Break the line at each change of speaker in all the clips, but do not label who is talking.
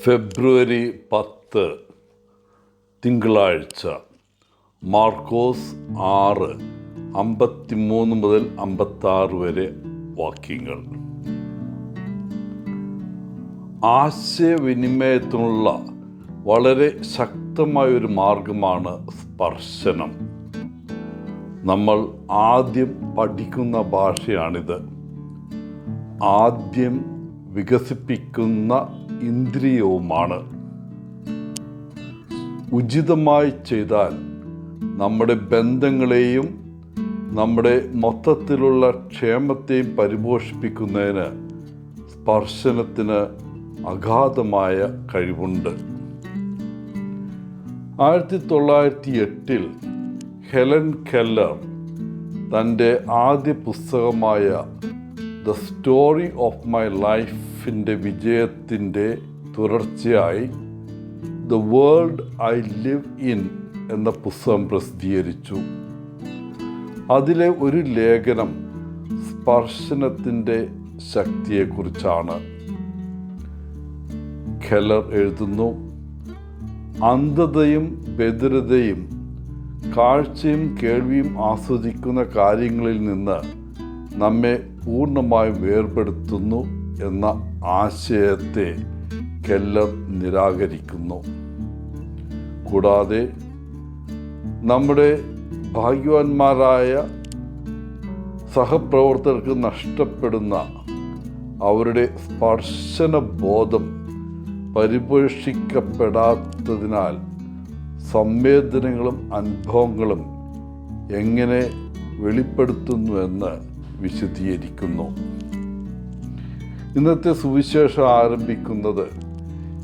ഫെബ്രുവരി 10 തിങ്കളാഴ്ച. മാർക്കോസ് 6:53 മുതൽ 56 വരെ വാക്യങ്ങൾ. ആശയവിനിമയത്തിനുള്ള വളരെ ശക്തമായൊരു മാർഗമാണ് സ്പർശനം. നമ്മൾ ആദ്യം പഠിക്കുന്ന ഭാഷയാണിത്. ആദ്യം വികസിപ്പിക്കുന്ന ഇന്ദ്രിയവുമാണ്. ഉചിതമായി ചെയ്താൽ നമ്മുടെ ബന്ധങ്ങളെയും നമ്മുടെ മൊത്തത്തിലുള്ള ക്ഷേമത്തെയും പരിപോഷിപ്പിക്കുന്നതിന് സ്പർശനത്തിന് അഗാധമായ കഴിവുണ്ട്. 1908 ഹെലൻ കെല്ലർ തൻ്റെ ആദ്യ പുസ്തകമായ ദ സ്റ്റോറി ഓഫ് മൈ ലൈഫിൻ്റെ വിജയത്തിൻ്റെ തുടർച്ചയായി the world I live in എന്ന പുസ്തകം പ്രസിദ്ധീകരിച്ചു. അതിലെ ഒരു ലേഖനം സ്പർശനത്തിൻ്റെ ശക്തിയെക്കുറിച്ചാണ്. കെല്ലർ എഴുതുന്നു, അന്ധതയും ബധിരതയും കാഴ്ചയും കേൾവിയും ആസ്വദിക്കുന്ന കാര്യങ്ങളിൽ നിന്ന് നമ്മെ പൂർണ്ണമായും വേർപെടുത്തുന്നു എന്ന ആശയത്തെ കെല്ലർ നിരാകരിക്കുന്നു. കൂടാതെ നമ്മുടെ ഭാഗ്യവാന്മാരായ സഹപ്രവർത്തകർക്ക് നഷ്ടപ്പെടുന്ന അവരുടെ സ്പർശനബോധം പരിപോഷിക്കപ്പെടാത്തതിനാൽ സംവേദനങ്ങളും അനുഭവങ്ങളും എങ്ങനെ വെളിപ്പെടുത്തുന്നുവെന്ന് വിശദീകരിക്കുന്നു. ഇന്നത്തെ സുവിശേഷം ആരംഭിക്കുന്നത്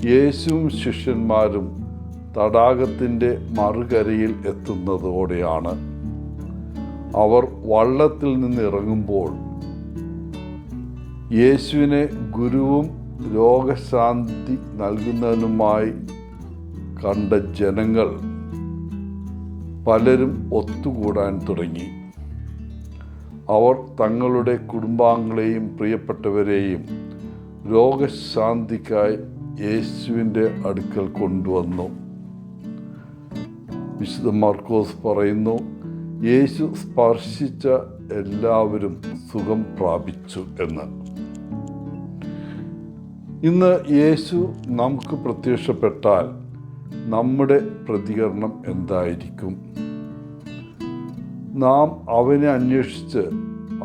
യേശുവും ശിഷ്യന്മാരും തടാകത്തിൻ്റെ മറുകരയിൽ എത്തുന്നതോടെയാണ്. അവർ വള്ളത്തിൽ നിന്ന് ഇറങ്ങുമ്പോൾ യേശുവിനെ ഗുരുവും രോഗശാന്തി നൽകുന്നതിനുമായി കണ്ട ജനങ്ങൾ പലരും ഒത്തുകൂടാൻ തുടങ്ങി. അവർ തങ്ങളുടെ കുടുംബാംഗങ്ങളെയും പ്രിയപ്പെട്ടവരെയും രോഗശാന്തിക്കായി യേശുവിൻ്റെ അടുക്കൽ കൊണ്ടുവന്നു. വിശുദ്ധ മാർക്കോസ് പറയുന്നു, യേശു സ്പർശിച്ച എല്ലാവരും സുഖം പ്രാപിച്ചു എന്ന്. ഇന്ന് യേശു നമുക്ക് പ്രത്യക്ഷപ്പെട്ടാൽ നമ്മുടെ പ്രതികരണം എന്തായിരിക്കും? നാം അവനെ അന്വേഷിച്ച്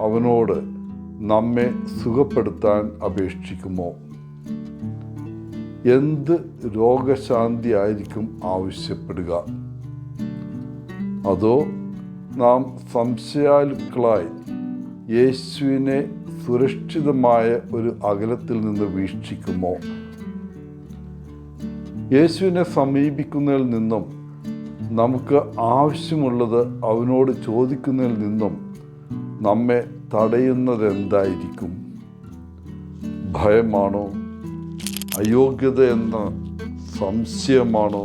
അവനോട് നമ്മെ സുഖപ്പെടുത്താൻ അപേക്ഷിക്കുമോ? എന്ത് രോഗശാന്തി ആയിരിക്കും ആവശ്യപ്പെടുക? അതോ നാം സംശയാലുക്കളായി യേശുവിനെ സുരക്ഷിതമായ ഒരു അകലത്തിൽ നിന്ന് വീക്ഷിക്കുമോ? യേശുവിനെ സമീപിക്കുന്നതിൽ നിന്നും നമുക്ക് ആവശ്യമുള്ളത് അവനോട് ചോദിക്കുന്നതിൽ നിന്നും നമ്മെ തടയുന്നത് എന്തായിരിക്കും? ഭയമാണോ? അയോഗ്യത എന്ന സംശയമാണോ?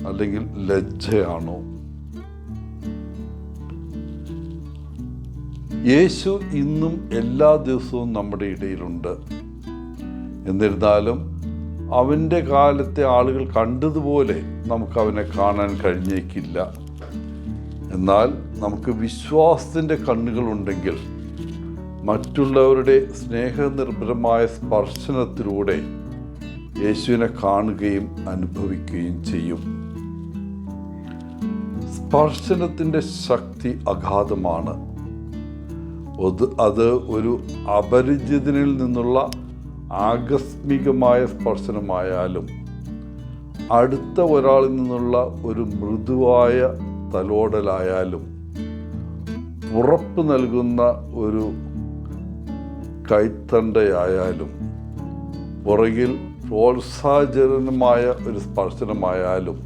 അല്ലെങ്കിൽ ലജ്ജയാണോ? യേശു ഇന്നും എല്ലാ ദിവസവും നമ്മുടെ ഇടയിലുണ്ട്. എന്നിരുന്നാലും അവൻ്റെ കാലത്തെ ആളുകൾ കണ്ടതുപോലെ നമുക്ക് അവനെ കാണാൻ കഴിഞ്ഞേക്കില്ല. എന്നാൽ നമുക്ക് വിശ്വാസത്തിൻ്റെ കണ്ണുകളുണ്ടെങ്കിൽ മറ്റുള്ളവരുടെ സ്നേഹനിർഭരമായ സ്പർശനത്തിലൂടെ യേശുവിനെ കാണുകയും അനുഭവിക്കുകയും ചെയ്യും. സ്പർശനത്തിൻ്റെ ശക്തി അഗാധമാണ്. അത് ഒരു അപരിചിതനിൽ നിന്നുള്ള ആകസ്മികമായ സ്പർശനമായാലും അടുത്ത ഒരാളിൽ നിന്നുള്ള ഒരു മൃദുവായ തലോടലായാലും ഉറപ്പ് നൽകുന്ന ഒരു കൈത്തണ്ടയായാലും പുറകിൽ പ്രോത്സാഹജനകമായ ഒരു സ്പർശനമായാലും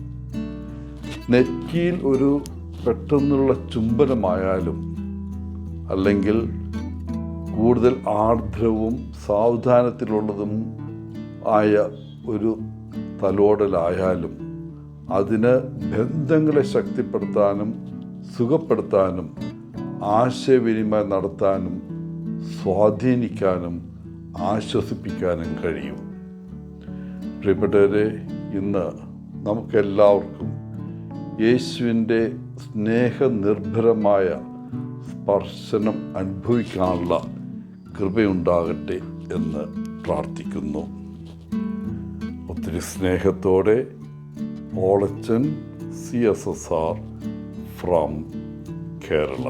നെറ്റിയിൽ ഒരു പെട്ടെന്നുള്ള ചുംബനമായാലും അല്ലെങ്കിൽ കൂടുതൽ ആർദ്രവും സാവധാനത്തിലുള്ളതും ആയ ഒരു തലോടലായാലും അതിന് ബന്ധങ്ങളെ ശക്തിപ്പെടുത്താനും സുഖപ്പെടുത്താനും ആശയവിനിമയം നടത്താനും സ്വാധീനിക്കാനും ആശ്വസിപ്പിക്കാനും കഴിയും. പ്രിയപ്പെട്ടവരെ, ഇന്ന് നമുക്കെല്ലാവർക്കും യേശുവിൻ്റെ സ്നേഹനിർഭരമായ സ്പർശനം അനുഭവിക്കാനുള്ള കൃപയുണ്ടാകട്ടെ എന്ന് പ്രാർത്ഥിക്കുന്നു. ഒത്തിരി സ്നേഹത്തോടെ ഓളച്ചൻ CSSR ഫ്രം കേരള.